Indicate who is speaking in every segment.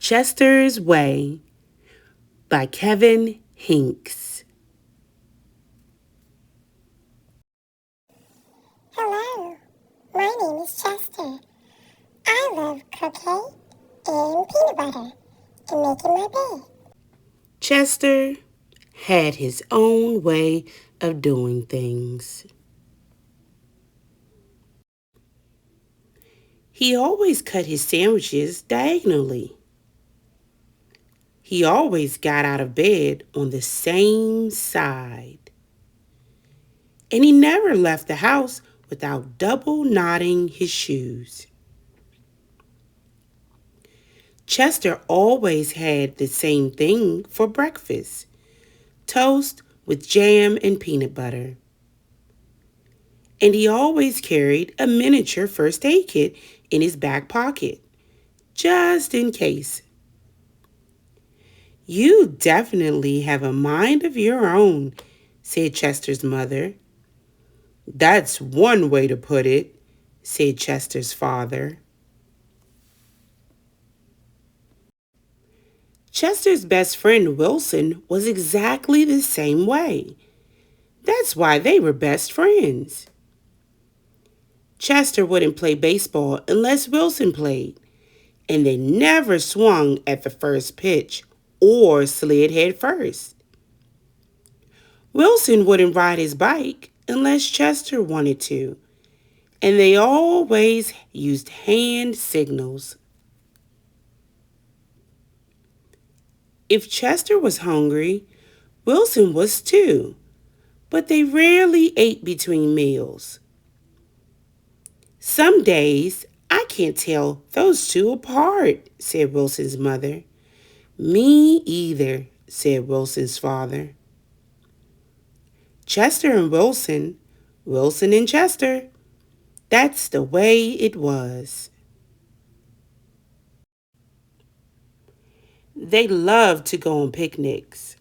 Speaker 1: Chester's Way by Kevin Henkes.
Speaker 2: Hello, my name is Chester. I love croquet and peanut butter and making my bed.
Speaker 1: Chester had his own way of doing things. He always cut his sandwiches diagonally. He always got out of bed on the same side. And he never left the house without double knotting his shoes. Chester always had the same thing for breakfast: toast with jam and peanut butter. And he always carried a miniature first aid kit in his back pocket, just in case. "You definitely have a mind of your own," said Chester's mother. "That's one way to put it," said Chester's father. Chester's best friend Wilson was exactly the same way. That's why they were best friends. Chester wouldn't play baseball unless Wilson played, and they never swung at the first pitch or slid head first. Wilson wouldn't ride his bike unless Chester wanted to, and they always used hand signals. If Chester was hungry, Wilson was too, but they rarely ate between meals. "Some days I can't tell those two apart," said Wilson's mother. "Me either," said Wilson's father. Chester and Wilson, Wilson and Chester, that's the way it was. They loved to go on picnics.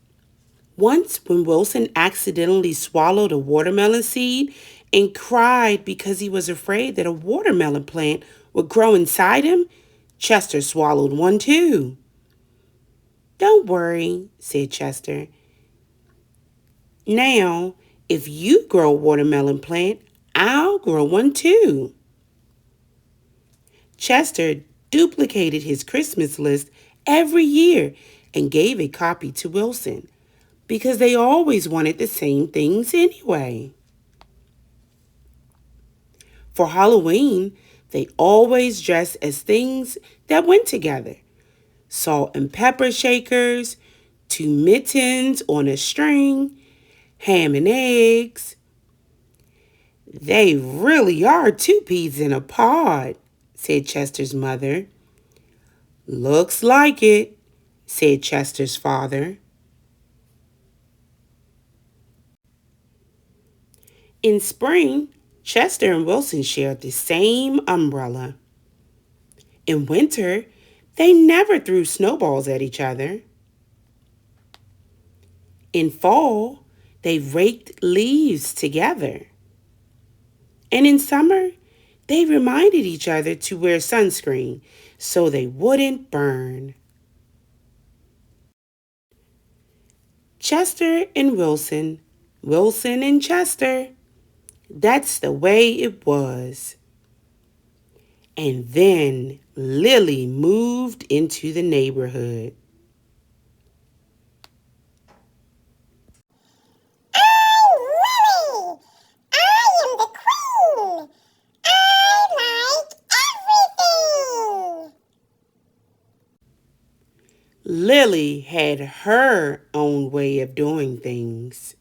Speaker 1: Once, when Wilson accidentally swallowed a watermelon seed and cried because he was afraid that a watermelon plant would grow inside him, Chester swallowed one too. "Don't worry," said Chester. "Now, if you grow a watermelon plant, I'll grow one too." Chester duplicated his Christmas list every year and gave a copy to Wilson, because they always wanted the same things anyway. For Halloween, they always dressed as things that went together: salt and pepper shakers, two mittens on a string, ham and eggs. "They really are two peas in a pod," said Chester's mother. "Looks like it," said Chester's father. In spring, Chester and Wilson shared the same umbrella. In winter, they never threw snowballs at each other. In fall, they raked leaves together. And in summer, they reminded each other to wear sunscreen so they wouldn't burn. Chester and Wilson, Wilson and Chester, that's the way it was. And then Lilly moved into the neighborhood.
Speaker 2: I'm Lily. I am the queen. I like everything.
Speaker 1: Lilly had her own way of doing things.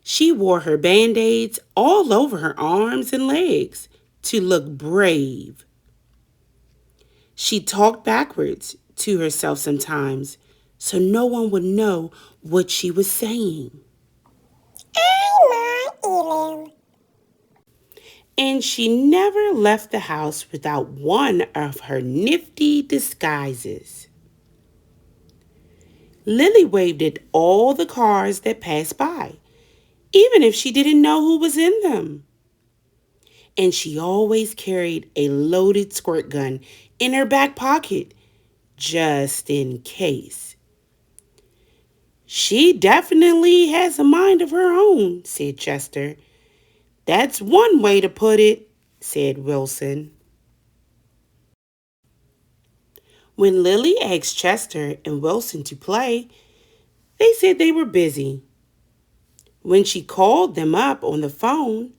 Speaker 1: She wore her band-aids all over her arms and legs to look brave. She talked backwards to herself sometimes so no one would know what she was saying.
Speaker 2: I'm Aloud.
Speaker 1: And she never left the house without one of her nifty disguises. Lilly waved at all the cars that passed by, even if she didn't know who was in them. and she always carried a loaded squirt gun in her back pocket just in case. She definitely has a mind of her own, said Chester. That's one way to put it, said Wilson. When Lilly asked Chester and Wilson to play, they said they were busy. When she called them up on the phone,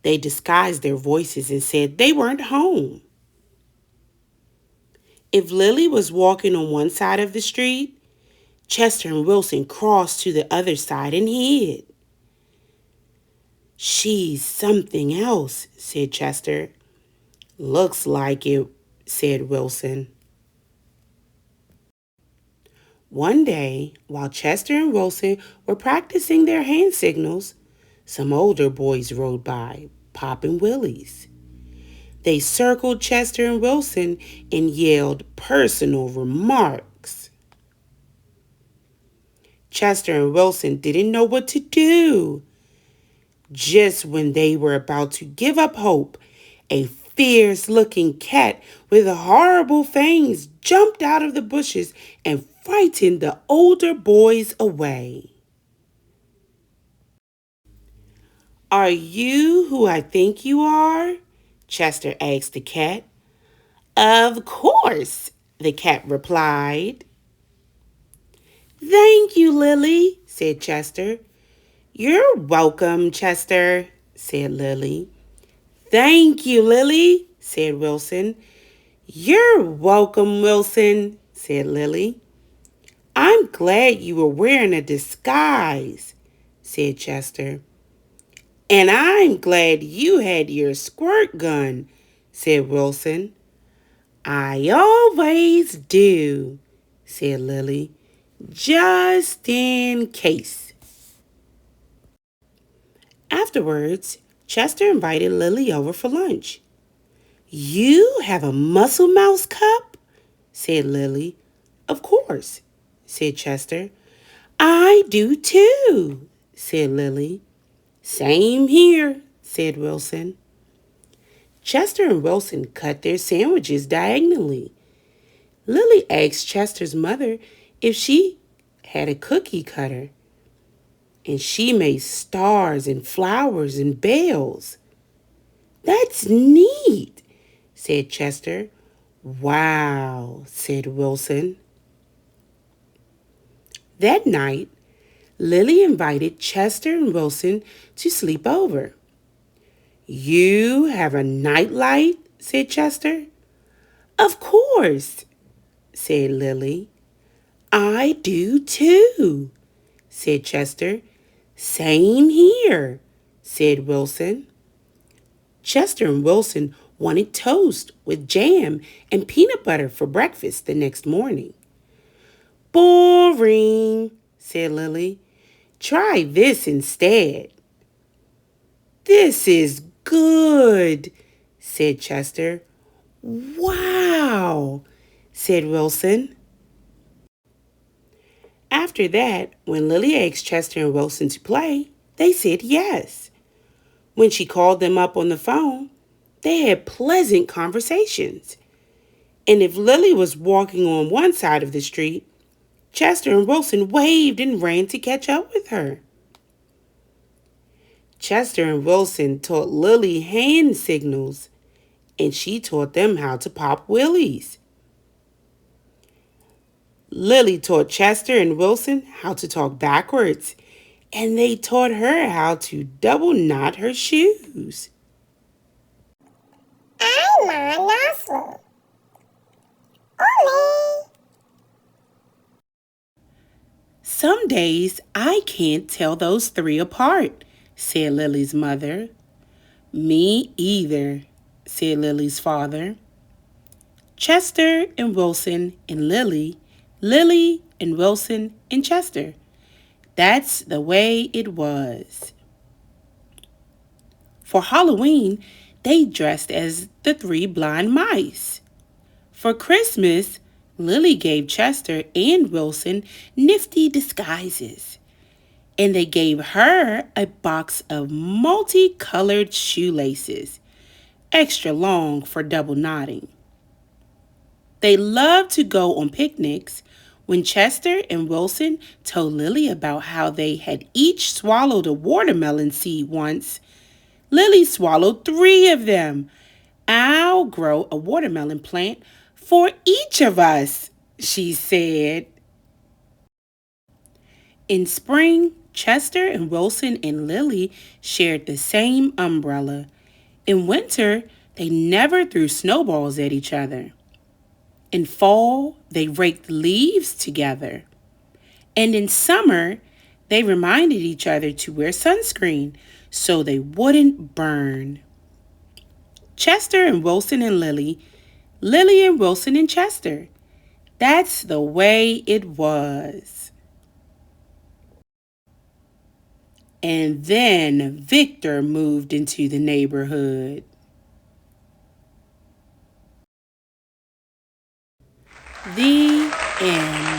Speaker 1: they disguised their voices and said they weren't home. If Lilly was walking on one side of the street, Chester and Wilson crossed to the other side and hid. She's something else, said Chester. Looks like it, said Wilson. One day, while Chester and Wilson were practicing their hand signals, some older boys rode by, popping willies. They circled Chester and Wilson and yelled personal remarks. Chester and Wilson didn't know what to do. Just when they were about to give up hope, a fierce-looking cat with horrible fangs jumped out of the bushes and frightened the older boys away. Are you who I think you are? Chester asked the cat. Of course, the cat replied. Thank you, Lilly, said Chester. You're welcome, Chester, said Lilly. Thank you, Lilly, said Wilson. You're welcome, Wilson, said Lilly. I'm glad you were wearing a disguise, said Chester. And I'm glad you had your squirt gun, said Wilson. I always do, said Lilly, just in case. Afterwards, Chester invited Lilly over for lunch. You have a muscle mouse cup? Said Lilly. Of course, said Chester. I do too, said Lilly. Same here, said Wilson. Chester and Wilson cut their sandwiches diagonally. Lilly asked Chester's mother if she had a cookie cutter, and she made stars and flowers and bells. That's neat, said Chester. Wow, said Wilson. That night, Lilly invited Chester and Wilson to sleep over. You have a nightlight, said Chester. Of course, said Lilly. I do too, said Chester. Same here, said Wilson. Chester and Wilson wanted toast with jam and peanut butter for breakfast the next morning. Boring, said Lilly. Try this instead. This is good, said Chester. Wow, said Wilson. After that, when Lilly asked Chester and Wilson to play, they said yes. When she called them up on the phone, they had pleasant conversations. And if Lilly was walking on one side of the street, Chester and Wilson waved and ran to catch up with her. Chester and Wilson taught Lilly hand signals, and she taught them how to pop willies. Lilly taught Chester and Wilson how to talk backwards, and they taught her how to double knot her shoes.
Speaker 2: I'm a nozzle. Ole!
Speaker 1: Some days I can't tell those three apart, said Lilly's mother. Me either, said Lilly's father. Chester and Wilson and Lilly, Lilly and Wilson and Chester. That's the way it was. For Halloween, they dressed as the three blind mice. For Christmas, Lilly gave Chester and Wilson nifty disguises, and they gave her a box of multicolored shoelaces. extra long for double knotting. They loved to go on picnics. When Chester and Wilson told Lilly about how they had each swallowed a watermelon seed once, Lilly swallowed 3 of them. I'll grow a watermelon plant for each of us, she said. In spring, Chester and Wilson and Lilly shared the same umbrella. In winter, they never threw snowballs at each other. In fall, they raked leaves together. And in summer, they reminded each other to wear sunscreen so they wouldn't burn. Chester and Wilson and Lilly, Lilly and Wilson and Chester. That's the way it was. And then Victor moved into the neighborhood. The end.